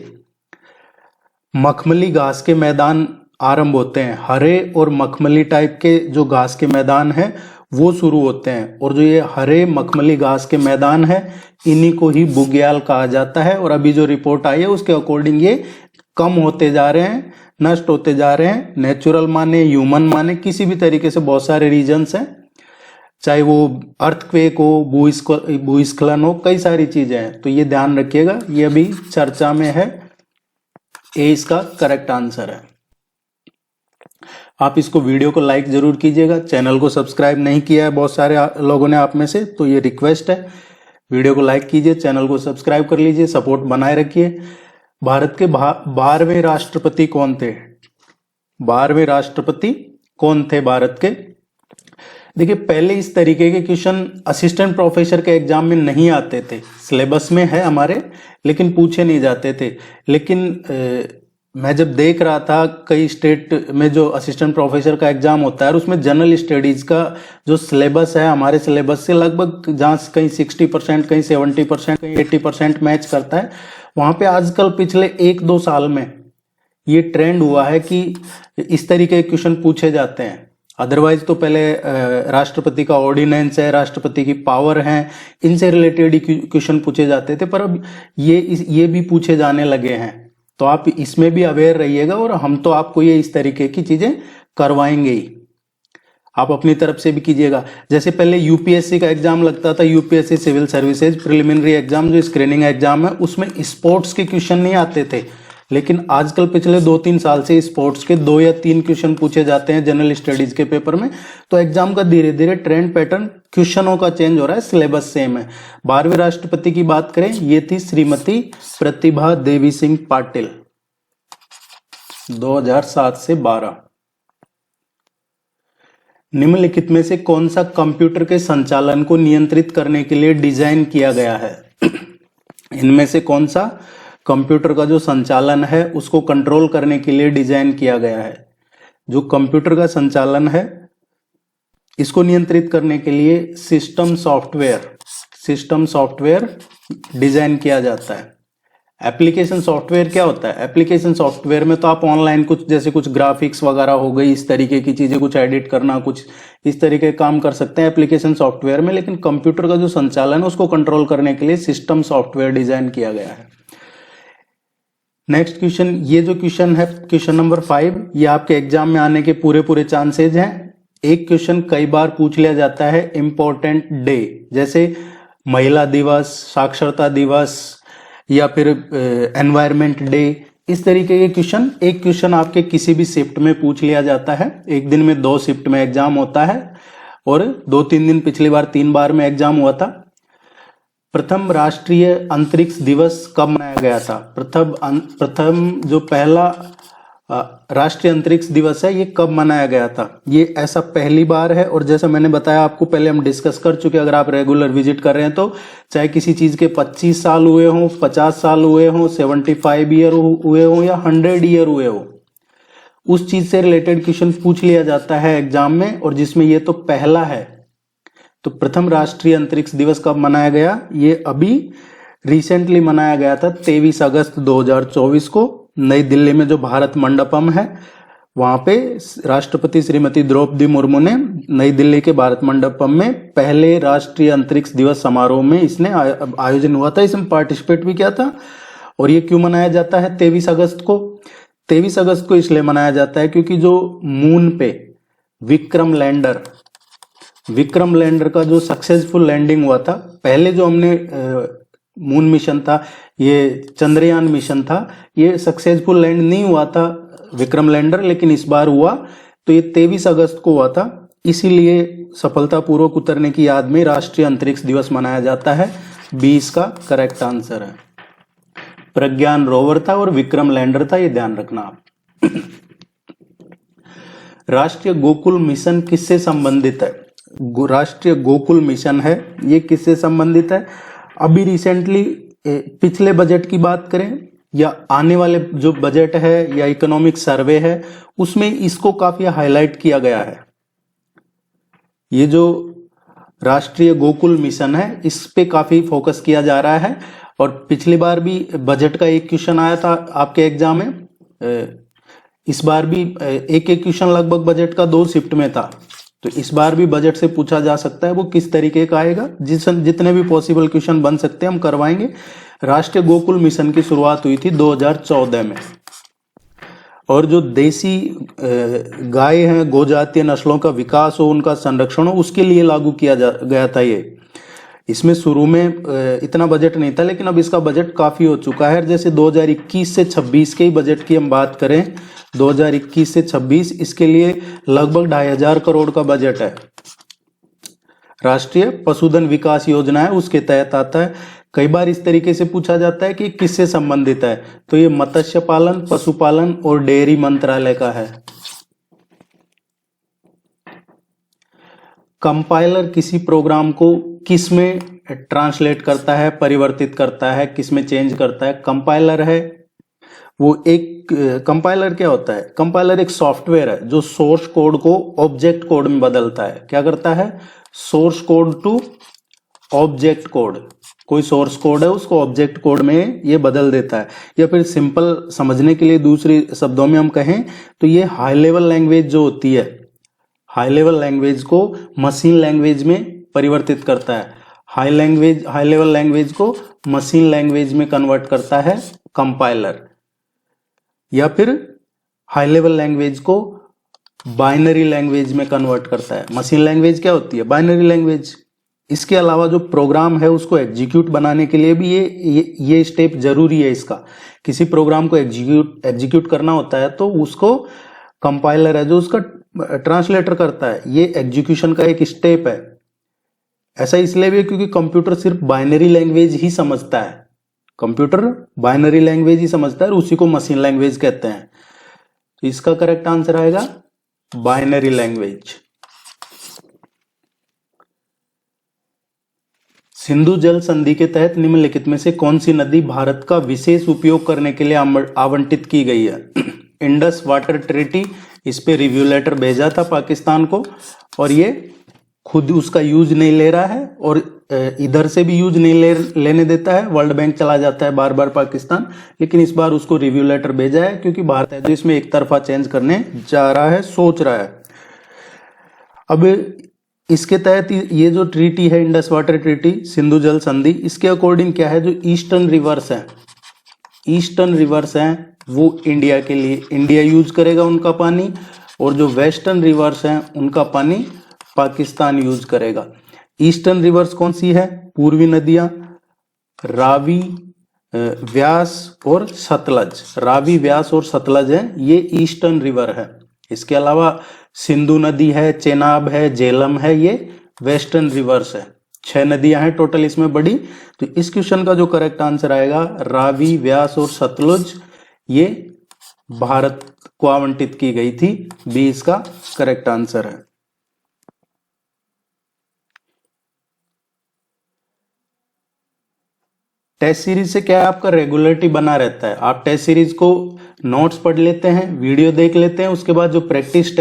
मखमली घास के मैदान आरंभ होते हैं। हरे और मखमली टाइप के जो घास के मैदान है वो शुरू होते हैं, और जो ये हरे मखमली घास के मैदान है इन्हीं को ही बुग्याल कहा जाता है। और अभी जो रिपोर्ट आई है उसके अकॉर्डिंग ये कम होते जा रहे हैं, नष्ट होते जा रहे हैं। नेचुरल माने, ह्यूमन माने, किसी भी तरीके से बहुत सारे रीजन्स हैं, चाहे वो अर्थक्वेक हो, भूस्खलन हो, कई सारी चीजें हैं। तो ये ध्यान रखिएगा, ये अभी चर्चा में है। ए इसका करेक्ट आंसर है। आप इसको वीडियो को लाइक जरूर कीजिएगा। चैनल को सब्सक्राइब नहीं किया है बहुत सारे लोगों ने आप में से, तो ये रिक्वेस्ट है, वीडियो को लाइक कीजिए, चैनल को सब्सक्राइब कर लीजिए, सपोर्ट बनाए रखिए। भारत के 12वें राष्ट्रपति कौन थे? 12वें राष्ट्रपति कौन थे भारत के? देखिए, पहले इस तरीके के क्वेश्चन असिस्टेंट प्रोफेसर के एग्जाम में नहीं आते थे, सिलेबस में है हमारे लेकिन पूछे नहीं जाते थे। लेकिन मैं जब देख रहा था कई स्टेट में जो असिस्टेंट प्रोफेसर का एग्जाम होता है और उसमें जनरल स्टडीज का जो सिलेबस है हमारे सिलेबस से लगभग जहाँ कहीं 60%, कहीं 70%, कहीं 80% मैच करता है, वहाँ पे आजकल पिछले 1-2 साल में ये ट्रेंड हुआ है कि इस तरीके के क्वेश्चन पूछे जाते हैं। अदरवाइज तो पहले राष्ट्रपति का ऑर्डिनेंस है, राष्ट्रपति की पावर है, इनसे रिलेटेड ही क्वेश्चन पूछे जाते थे, पर अब ये भी पूछे जाने लगे हैं। तो आप इसमें भी अवेयर रहिएगा और हम तो आपको ये इस तरीके की चीजें करवाएंगे ही, आप अपनी तरफ से भी कीजिएगा। जैसे पहले यूपीएससी का एग्जाम लगता था, UPSC civil services preliminary exam, जो स्क्रीनिंग एग्जाम है, उसमें स्पोर्ट्स के क्वेश्चन नहीं आते थे, लेकिन आजकल पिछले 2-3 साल से स्पोर्ट्स के 2 या 3 क्वेश्चन पूछे जाते हैं जनरल स्टडीज के पेपर में। तो एग्जाम का धीरे धीरे ट्रेंड पैटर्न क्वेश्चनों का चेंज हो रहा है, सिलेबस सेम है। 12वें राष्ट्रपति की बात करें, ये थी श्रीमती प्रतिभा देवी सिंह पाटिल, 2007 से 12। निम्नलिखित में से कौन सा कंप्यूटर के संचालन को नियंत्रित करने के लिए डिजाइन किया गया है? इनमें से कौन सा कंप्यूटर का जो संचालन है उसको कंट्रोल करने के लिए डिजाइन किया गया है? जो कंप्यूटर का संचालन है इसको नियंत्रित करने के लिए सिस्टम सॉफ्टवेयर डिजाइन किया जाता है। एप्लीकेशन सॉफ्टवेयर क्या होता है? एप्लीकेशन सॉफ्टवेयर में तो आप ऑनलाइन कुछ जैसे कुछ ग्राफिक्स वगैरह हो गई, इस तरीके की चीजें, कुछ एडिट करना, कुछ इस तरीके के काम कर सकते हैं एप्लीकेशन सॉफ्टवेयर में। लेकिन कंप्यूटर का जो संचालन है उसको कंट्रोल करने के लिए सिस्टम सॉफ्टवेयर डिजाइन किया गया है। नेक्स्ट क्वेश्चन, ये जो क्वेश्चन है क्वेश्चन नंबर 5, ये आपके एग्जाम में आने के पूरे चांसेस हैं। एक क्वेश्चन कई बार पूछ लिया जाता है, इंपॉर्टेंट डे, जैसे महिला दिवस, साक्षरता दिवस या फिर एनवायरमेंट डे, इस तरीके के क्वेश्चन एक क्वेश्चन आपके किसी भी शिफ्ट में पूछ लिया जाता है। एक दिन में 2 शिफ्ट में एग्जाम होता है और 2-3 दिन, पिछली बार 3 बार में एग्जाम हुआ था। प्रथम राष्ट्रीय अंतरिक्ष दिवस कब मनाया गया था? प्रथम जो पहला राष्ट्रीय अंतरिक्ष दिवस है ये कब मनाया गया था? ये ऐसा पहली बार है, और जैसा मैंने बताया आपको पहले, हम डिस्कस कर चुके, अगर आप रेगुलर विजिट कर रहे हैं तो चाहे किसी चीज के 25 साल हुए हों, 50 साल हुए हों, 75 ईयर हुए हों या 100 ईयर हुए हो, उस चीज से रिलेटेड क्वेश्चन पूछ लिया जाता है एग्जाम में, और जिसमें ये तो पहला है। तो प्रथम राष्ट्रीय अंतरिक्ष दिवस कब मनाया गया? ये अभी रिसेंटली मनाया गया था 23 अगस्त 2024 को, नई दिल्ली में जो भारत मंडपम है वहां पे राष्ट्रपति श्रीमती द्रौपदी मुर्मू ने नई दिल्ली के भारत मंडपम में पहले राष्ट्रीय अंतरिक्ष दिवस समारोह में इसने आयोजन हुआ था, इसमें पार्टिसिपेट भी किया था। और ये क्यों मनाया जाता है 23 अगस्त को? 23 अगस्त को इसलिए मनाया जाता है क्योंकि जो मून पे विक्रम लैंडर का जो सक्सेसफुल लैंडिंग हुआ था, पहले जो हमने मून मिशन था, ये चंद्रयान मिशन था, ये सक्सेसफुल लैंड नहीं हुआ था विक्रम लैंडर, लेकिन इस बार हुआ। तो ये 23 अगस्त को हुआ था, इसीलिए सफलतापूर्वक उतरने की याद में राष्ट्रीय अंतरिक्ष दिवस मनाया जाता है। 20 का करेक्ट आंसर है। प्रज्ञान रोवर था और विक्रम लैंडर था, ये ध्यान रखना आप। राष्ट्रीय गोकुल मिशन किससे संबंधित है? राष्ट्रीय गोकुल मिशन है, ये किससे संबंधित है? अभी रिसेंटली पिछले बजट की बात करें या आने वाले जो बजट है या इकोनॉमिक सर्वे है, उसमें इसको काफी हाईलाइट किया गया है। ये जो राष्ट्रीय गोकुल मिशन है इस पे काफी फोकस किया जा रहा है, और पिछली बार भी बजट का एक क्वेश्चन आया था आपके एग्जाम में, इस बार भी एक क्वेश्चन लगभग बजट का 2 शिफ्ट में था। तो इस बार भी बजट से पूछा जा सकता है, वो किस तरीके का आएगा, जितने भी पॉसिबल क्वेश्चन बन सकते हैं हम करवाएंगे। राष्ट्रीय गोकुल मिशन की शुरुआत हुई थी 2014 में, और जो देसी गाय हैं, गोजातीय नस्लों का विकास हो, उनका संरक्षण हो, उसके लिए लागू किया गया था ये। इसमें शुरू में इतना बजट नहीं था, लेकिन अब इसका बजट काफी हो चुका है। जैसे 2021 से 26 के ही बजट की हम बात करें, 2021 से 26 इसके लिए लगभग 2500 करोड़ का बजट है। राष्ट्रीय पशुधन विकास योजना है, उसके तहत आता है। कई बार इस तरीके से पूछा जाता है कि किससे संबंधित है, तो ये मत्स्य पालन, पशुपालन और डेयरी मंत्रालय का है। कंपाइलर किसी प्रोग्राम को किस में ट्रांसलेट करता है, परिवर्तित करता है, किस में चेंज करता है? कंपाइलर है वो एक कंपाइलर क्या होता है? कंपाइलर एक सॉफ्टवेयर है जो सोर्स कोड को ऑब्जेक्ट कोड में बदलता है। क्या करता है? Source code to object code. कोई सोर्स कोड है उसको ऑब्जेक्ट कोड में ये बदल देता है। या फिर सिंपल समझने के लिए दूसरे शब्दों में हम कहें तो ये हाई लेवल लैंग्वेज जो होती है, हाई लेवल लैंग्वेज को मशीन लैंग्वेज में परिवर्तित करता है। हाई लेवल लैंग्वेज को मशीन लैंग्वेज में कन्वर्ट करता है कंपाइलर। या फिर हाई लेवल लैंग्वेज को बाइनरी लैंग्वेज में कन्वर्ट करता है। मशीन लैंग्वेज क्या होती है? Binary language. इसके अलावा जो प्रोग्राम है उसको एग्जीक्यूट बनाने के लिए भी ये स्टेप जरूरी है इसका। किसी प्रोग्राम को एग्जीक्यूट करना होता है तो उसको कंपाइलर है जो उसका ट्रांसलेटर करता है। ये एग्जीक्यूशन का एक स्टेप है। ऐसा इसलिए भी है क्योंकि कंप्यूटर सिर्फ बाइनरी लैंग्वेज ही समझता है। कंप्यूटर बाइनरी लैंग्वेज ही समझता है और उसी को मशीन लैंग्वेज कहते हैं। तो इसका करेक्ट आंसर आएगा बाइनरी लैंग्वेज। सिंधु जल संधि के तहत निम्नलिखित में से कौन सी नदी भारत का विशेष उपयोग करने के लिए आवंटित की गई है? इंडस वाटर ट्रीटी, इस पे रिव्यू लेटर भेजा था पाकिस्तान को और ये खुद उसका यूज नहीं ले रहा है और इधर से भी यूज नहीं लेने देता है। वर्ल्ड बैंक चला जाता है बार बार पाकिस्तान, लेकिन इस बार उसको रिव्यू लेटर भेजा है क्योंकि भारत है जो इसमें एक तरफा चेंज करने जा रहा है, सोच रहा है। अब इसके तहत ये जो ट्रीटी है इंडस वाटर ट्रीटी, सिंधु जल संधि, इसके अकॉर्डिंग क्या है, जो ईस्टर्न रिवर्स हैं वो इंडिया के लिए, इंडिया यूज करेगा उनका पानी, और जो वेस्टर्न रिवर्स हैं उनका पानी पाकिस्तान यूज करेगा। ईस्टर्न रिवर्स कौन सी है? पूर्वी नदियां रावी, व्यास और सतलज। रावी, व्यास और सतलज है, ये ईस्टर्न रिवर है। इसके अलावा सिंधु नदी है, चेनाब है, झेलम है, ये वेस्टर्न रिवर्स है। 6 नदियां हैं टोटल इसमें बड़ी। तो इस क्वेश्चन का जो करेक्ट आंसर आएगा रावी, व्यास और सतलुज, ये भारत को आवंटित की गई थी। बी इसका करेक्ट आंसर है। टेस्ट सीरीज से क्या है, आपका रेगुलरिटी बना रहता है। आप टेस्ट सीरीज को नोट्स पढ़ लेते हैं, वीडियो देख लेते हैं, उसके बाद जो प्रैक्टिस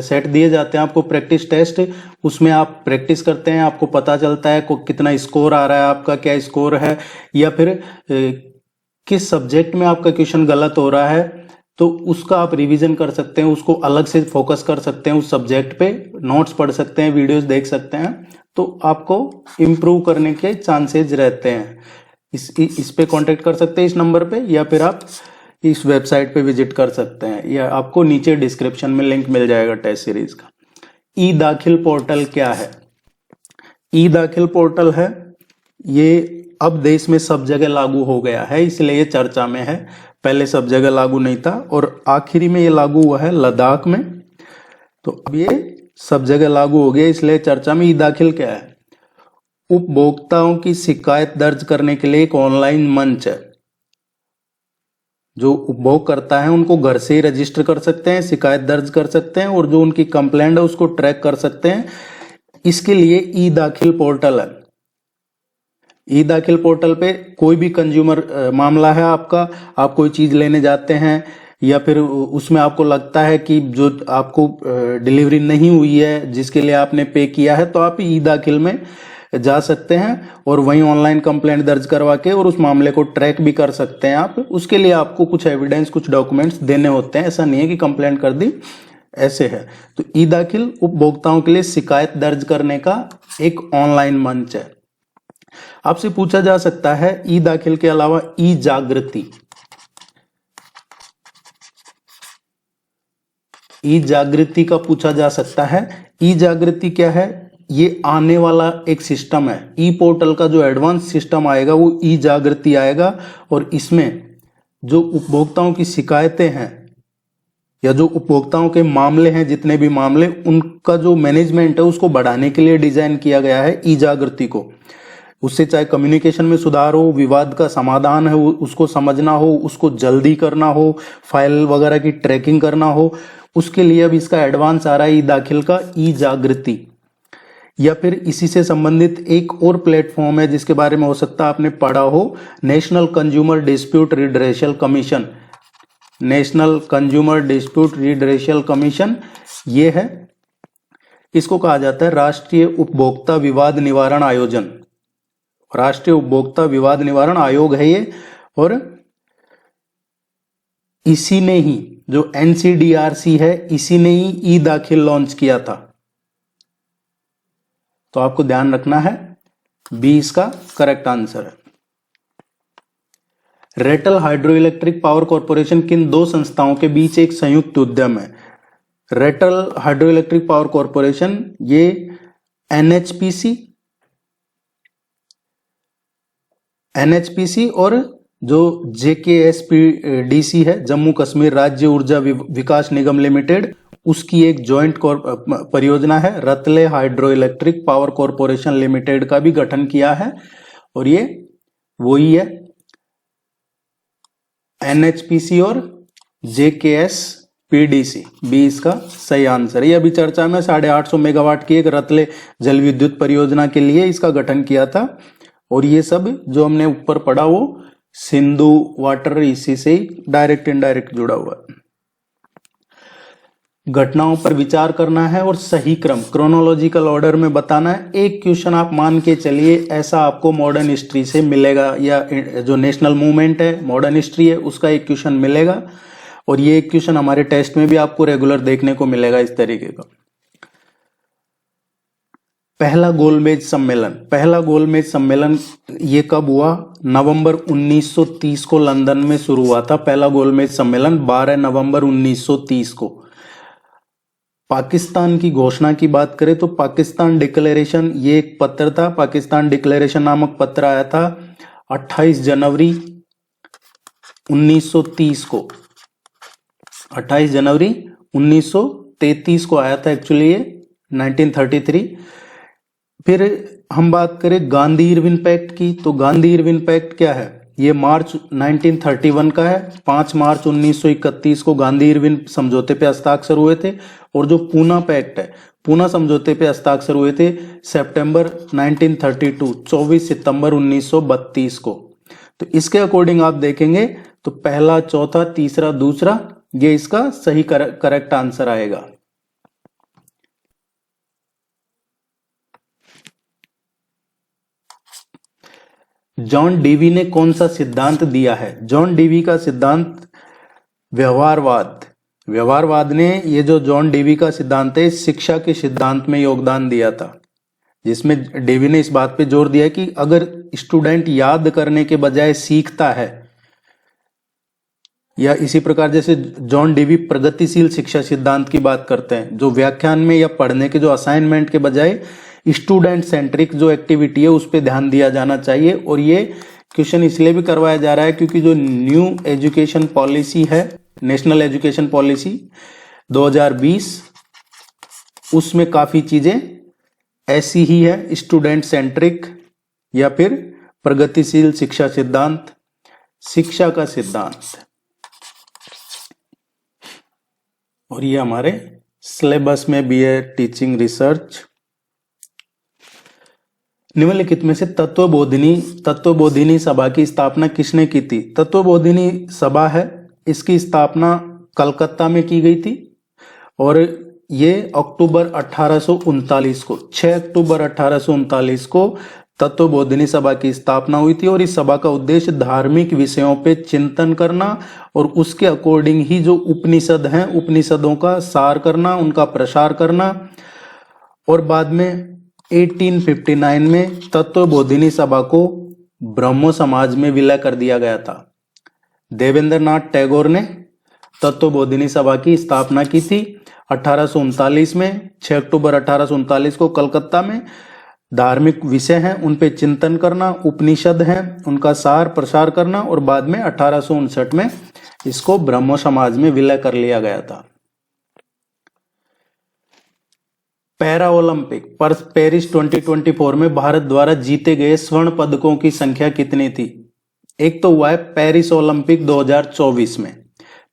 सेट दिए जाते हैं आपको प्रैक्टिस टेस्ट, उसमें आप प्रैक्टिस करते हैं, आपको पता चलता है कितना स्कोर आ रहा है, आपका क्या स्कोर है, या फिर किस सब्जेक्ट में आपका क्वेश्चन गलत हो रहा है, तो उसका आप रिवीजन कर सकते हैं, उसको अलग से फोकस कर सकते हैं, उस सब्जेक्ट पे नोट्स पढ़ सकते हैं, वीडियोस देख सकते हैं, तो आपको इम्प्रूव करने के चांसेज रहते हैं। इस पे कांटेक्ट कर सकते हैं इस नंबर पे, या फिर आप इस वेबसाइट पे विजिट कर सकते हैं, या आपको नीचे डिस्क्रिप्शन में लिंक मिल जाएगा टेस्ट सीरीज का। ई दाखिल पोर्टल क्या है? ई दाखिल पोर्टल है, ये अब देश में सब जगह लागू हो गया है, इसलिए ये चर्चा में है। पहले सब जगह लागू नहीं था और आखिरी में ये लागू हुआ है लद्दाख में, तो अब ये सब जगह लागू हो गया, इसलिए चर्चा में। ई दाखिल क्या है? उपभोक्ताओं की शिकायत दर्ज करने के लिए एक ऑनलाइन मंच है। जो उपभोग करता है उनको घर से ही रजिस्टर कर सकते हैं, शिकायत दर्ज कर सकते हैं, और जो उनकी कंप्लेंट है उसको ट्रैक कर सकते हैं। इसके लिए ई दाखिल पोर्टल है। ई दाखिल पोर्टल पे कोई भी कंज्यूमर मामला है आपका, आप कोई चीज लेने जाते हैं या फिर उसमें आपको लगता है कि जो आपको डिलीवरी नहीं हुई है जिसके लिए आपने पे किया है, तो आप ई दाखिल में जा सकते हैं और वहीं ऑनलाइन कंप्लेंट दर्ज करवा के और उस मामले को ट्रैक भी कर सकते हैं आप। उसके लिए आपको कुछ एविडेंस, कुछ डॉक्यूमेंट्स देने होते हैं, ऐसा नहीं है कि कंप्लेंट कर दी, ऐसे है। तो ई दाखिल उपभोक्ताओं के लिए शिकायत दर्ज करने का एक ऑनलाइन मंच है। आपसे पूछा जा सकता है ई दाखिल के अलावा ई जागृति, ई जागृति का पूछा जा सकता है। ई जागृति क्या है? ये आने वाला एक सिस्टम है। ई पोर्टल का जो एडवांस सिस्टम आएगा वो ई जागृति आएगा, और इसमें जो उपभोक्ताओं की शिकायतें हैं या जो उपभोक्ताओं के मामले हैं, जितने भी मामले, उनका जो मैनेजमेंट है उसको बढ़ाने के लिए डिजाइन किया गया है ई जागृति को। उससे चाहे कम्युनिकेशन में सुधार हो, विवाद का समाधान है उसको समझना हो, उसको जल्दी करना हो, फाइल वगैरह की ट्रैकिंग करना हो, उसके लिए अब इसका एडवांस आ रहा है ई दाखिल का ई जागृति। या फिर इसी से संबंधित एक और प्लेटफॉर्म है जिसके बारे में हो सकता है आपने पढ़ा हो, national consumer dispute redressal commission. National consumer dispute redressal commission ये है, इसको कहा जाता है राष्ट्रीय उपभोक्ता विवाद निवारण आयोजन। राष्ट्रीय उपभोक्ता विवाद निवारण आयोग है ये, और इसी ने ही जो एनसीडीआरसी है, इसी ने ही ई दाखिल लॉन्च किया था। तो आपको ध्यान रखना है, बी इसका करेक्ट आंसर है। Ratle hydro electric power corporation किन दो संस्थाओं के बीच एक संयुक्त उद्यम है? Ratle hydro electric power corporation ये एनएचपीसी और जो जेकेएसपीडीसी है, जम्मू कश्मीर राज्य ऊर्जा विकास निगम लिमिटेड, उसकी एक जॉइंट परियोजना है। Ratle hydro electric power corporation limited का भी गठन किया है, और ये वही है, एनएचपीसी और जेकेएसपीडीसी। बी इसका सही आंसर है। ये अभी चर्चा में 850 मेगावाट की एक रतले जल विद्युत परियोजना के लिए इसका गठन किया था, और ये सब जो हमने ऊपर पढ़ा वो सिंधु वाटर इसी से डायरेक्ट इनडायरेक्ट जुड़ा हुआ है। घटनाओं पर विचार करना है और सही क्रम क्रोनोलॉजिकल ऑर्डर में बताना है। एक क्वेश्चन आप मान के चलिए ऐसा आपको मॉडर्न हिस्ट्री से मिलेगा, या जो नेशनल मूवमेंट है मॉडर्न हिस्ट्री है उसका एक क्वेश्चन मिलेगा, और ये एक क्वेश्चन हमारे टेस्ट में भी आपको रेगुलर देखने को मिलेगा इस तरीके का। पहला गोलमेज सम्मेलन ये कब हुआ? नवंबर 1930 को लंदन में शुरू हुआ था पहला गोलमेज सम्मेलन, 12 नवंबर 1930 को। पाकिस्तान की घोषणा की बात करें तो पाकिस्तान डिक्लेरेशन ये एक पत्र था, पाकिस्तान डिक्लेरेशन नामक पत्र आया था 28 जनवरी 1930 को। 28 जनवरी 1933 को आया था एक्चुअली, ये 1933। फिर हम बात करें गांधी इरविन पैक्ट की, तो गांधी इरविन पैक्ट क्या है? ये मार्च 1931 का है। 5 मार्च 1931 को गांधी इरविन समझौते पे हस्ताक्षर हुए थे, और जो पूना पैक्ट है, पूना समझौते पे हस्ताक्षर हुए थे सितंबर 1932, 24 सितंबर 1932 को। तो इसके अकॉर्डिंग आप देखेंगे तो पहला, चौथा, तीसरा, दूसरा, ये इसका सही करेक्ट आंसर आएगा। जॉन डीवी ने कौन सा सिद्धांत दिया है? जॉन डीवी का सिद्धांत व्यवहारवाद ने, ये जो जॉन डीवी का सिद्धांत है शिक्षा के सिद्धांत में योगदान दिया था, जिसमें डीवी ने इस बात पे जोर दिया कि अगर स्टूडेंट याद करने के बजाय सीखता है, या इसी प्रकार जैसे जॉन डीवी प्रगतिशील शिक्षा सिद्धांत की बात करते हैं, जो व्याख्यान में या पढ़ने के जो असाइनमेंट के बजाय स्टूडेंट सेंट्रिक जो एक्टिविटी है उस पर ध्यान दिया जाना चाहिए। और ये क्वेश्चन इसलिए भी करवाया जा रहा है क्योंकि जो न्यू एजुकेशन पॉलिसी है, नेशनल एजुकेशन पॉलिसी 2020, उसमें काफी चीजें ऐसी ही है, स्टूडेंट सेंट्रिक या फिर प्रगतिशील शिक्षा सिद्धांत, शिक्षा का सिद्धांत। और ये हमारे सिलेबस में भी है, टीचिंग रिसर्च। निम्नलिखित में से तत्वबोधिनी सभा की स्थापना किसने की थी? तत्वबोधिनी सभा है, इसकी स्थापना कलकत्ता में की गई थी, और ये अक्टूबर 1839 को, 6 अक्टूबर 1839 को तत्वबोधिनी सभा की स्थापना हुई थी। और इस सभा का उद्देश्य धार्मिक विषयों पे चिंतन करना और उसके अकॉर्डिंग ही जो उपनिषद हैं, उपनिषदों का सार करना, उनका प्रसार करना। और बाद में 1859 में तत्वबोधिनी सभा को ब्रह्मो समाज में विलय कर दिया गया था। देवेंद्रनाथ टैगोर ने तत्वबोधिनी सभा की स्थापना की थी 1839 में, 6 अक्टूबर 1839 को कलकत्ता में। धार्मिक विषय हैं उन पे चिंतन करना, उपनिषद हैं उनका सार प्रसार करना, और बाद में 1859 में इसको ब्रह्मो समाज में विलय कर लिया गया था। पैरा ओलंपिक पर पेरिस 2024 में भारत द्वारा जीते गए स्वर्ण पदकों की संख्या कितनी थी? एक तो हुआ है पेरिस ओलंपिक 2024 में।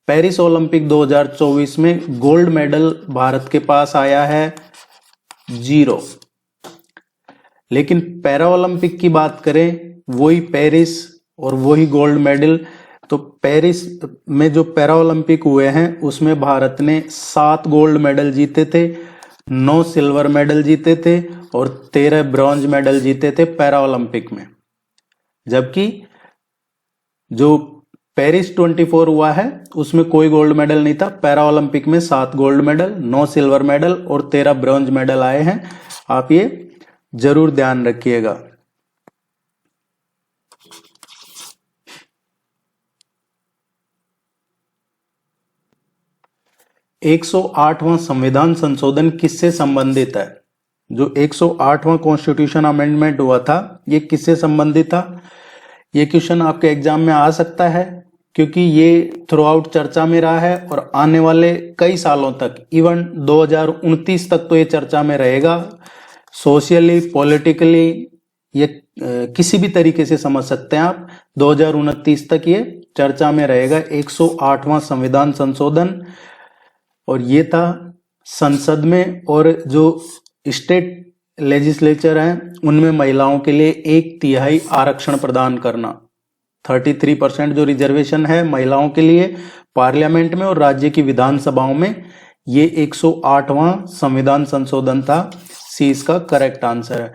पेरिस ओलंपिक 2024 में गोल्ड मेडल भारत के पास आया है 0। लेकिन पैरा ओलंपिक की बात करें, वही पेरिस और वही गोल्ड मेडल, तो पेरिस में जो पैरा ओलंपिक हुए हैं उसमें भारत ने 7 गोल्ड मेडल जीते थे, 9 सिल्वर मेडल जीते थे और 13 ब्रॉन्ज मेडल जीते थे पैरा ओलंपिक में। जबकि जो पेरिस 24 हुआ है उसमें कोई गोल्ड मेडल नहीं था। पैरा ओलंपिक में 7 गोल्ड मेडल, 9 सिल्वर मेडल और 13 ब्रॉन्ज मेडल आए हैं। आप ये जरूर ध्यान रखिएगा। 108वां संविधान संशोधन किससे संबंधित है? जो 108वां कॉन्स्टिट्यूशन अमेंडमेंट हुआ था ये किससे संबंधित था? ये क्वेश्चन आपके एग्जाम में आ सकता है क्योंकि ये थ्रू आउट चर्चा में रहा है और आने वाले कई सालों तक, इवन 2029 तक तो ये चर्चा में रहेगा। सोशली, पॉलिटिकली, ये किसी भी तरीके से समझ सकते हैं आप। 2029 तक ये चर्चा में रहेगा 108वां संविधान संशोधन। और ये था संसद में, और जो स्टेट लेजिस्लेचर हैं उनमें महिलाओं के लिए 1/3 आरक्षण प्रदान करना। 33% जो रिजर्वेशन है महिलाओं के लिए पार्लियामेंट में और राज्य की विधानसभाओं में, ये 108वां संविधान संशोधन था। सी इसका करेक्ट आंसर है।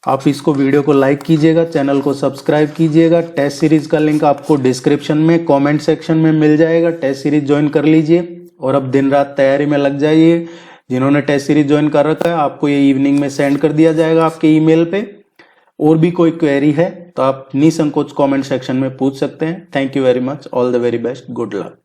आप इसको वीडियो को लाइक कीजिएगा, चैनल को सब्सक्राइब कीजिएगा। टेस्ट सीरीज का लिंक आपको डिस्क्रिप्शन में कमेंट सेक्शन में मिल जाएगा। टेस्ट सीरीज ज्वाइन कर लीजिए और अब दिन रात तैयारी में लग जाइए। जिन्होंने टेस्ट सीरीज ज्वाइन कर रखा है आपको ये इवनिंग में सेंड कर दिया जाएगा आपके ईमेल पे। और भी कोई क्वेरी है तो आप निसंकोच कमेंट सेक्शन में पूछ सकते हैं। Thank you very much. All the very best. Good luck.